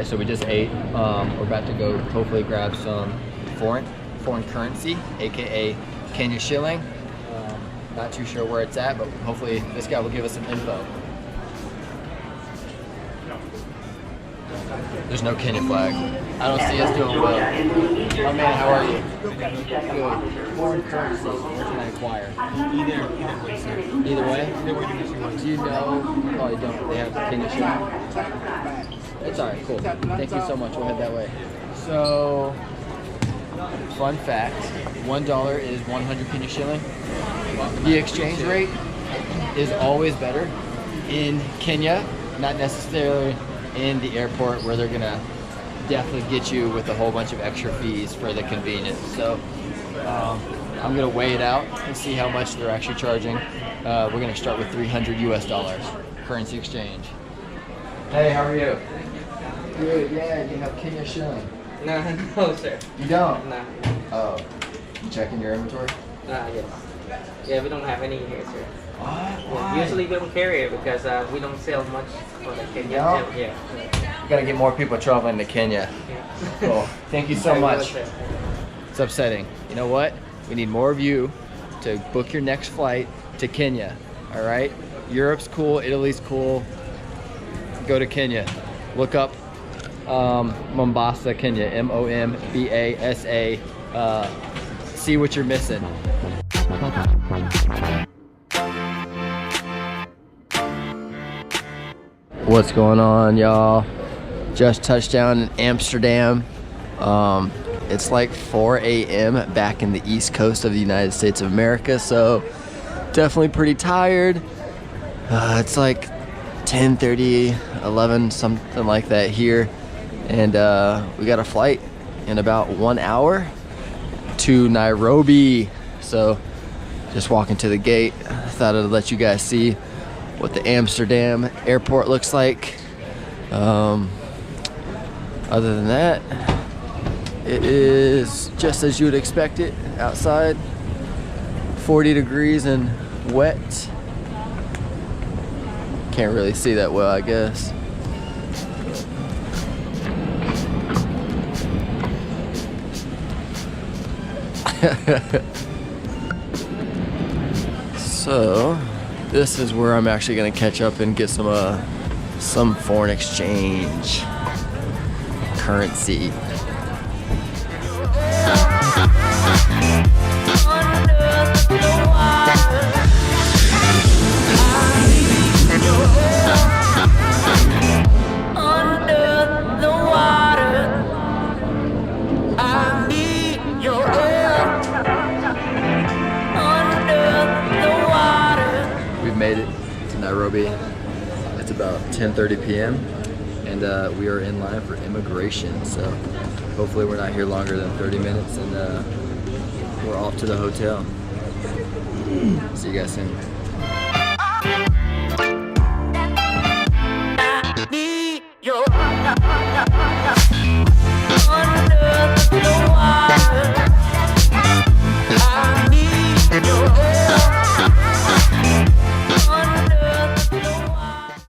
right, so we just ate. We're about to go hopefully grab some foreign currency, aka Kenya shilling. Not too sure where it's at, but hopefully this guy will give us some info. There's no Kenya flag. I don't see us doing well. Oh man, how are you? Good. Foreign currency, where can I acquire? Either way, sir. Either way? Either way you want. Do you know? Oh, you don't. They have Kenya shilling. It's alright, cool. Thank you so much. We'll head that way. So, fun fact: $1 is 100 Kenya shilling. The exchange rate is always better in Kenya, not necessarily in the airport where they're gonna definitely get you with a whole bunch of extra fees for the convenience. So I'm gonna weigh it out and see how much they're actually charging. We're gonna start with $300 US currency exchange. Hey, how are you? Good. Yeah, you have Kenya shilling. No, sir. You don't? No. Oh, you checking your inventory? Yes. Yeah, we don't have any here, sir. Why? Usually we don't carry it because we don't sell much for the Kenya. No? Yeah. We gotta get more people traveling to Kenya. Yeah. Cool. Thank you so much. It's upsetting. You know what? We need more of you to book your next flight to Kenya. All right? Europe's cool. Italy's cool. Go to Kenya. Look up Mombasa, Kenya. Mombasa. See what you're missing. What's going on, y'all? Just touched down in Amsterdam. It's like 4 a.m. back in the East Coast of the United States of America, so definitely pretty tired. It's like 10:30, 11, something like that here, and we got a flight in about 1 hour to Nairobi. So just walking to the gate. I thought I'd let you guys see what the Amsterdam airport looks like. Other than that, it is just as you would expect it outside. 40 degrees and wet. Can't really see that well, I guess. So this is where I'm actually gonna catch up and get some foreign exchange currency. We've made it to Nairobi. It's about 10:30 p.m. and we are in line for immigration. So hopefully we're not here longer than 30 minutes and we're off to the hotel. See you guys soon.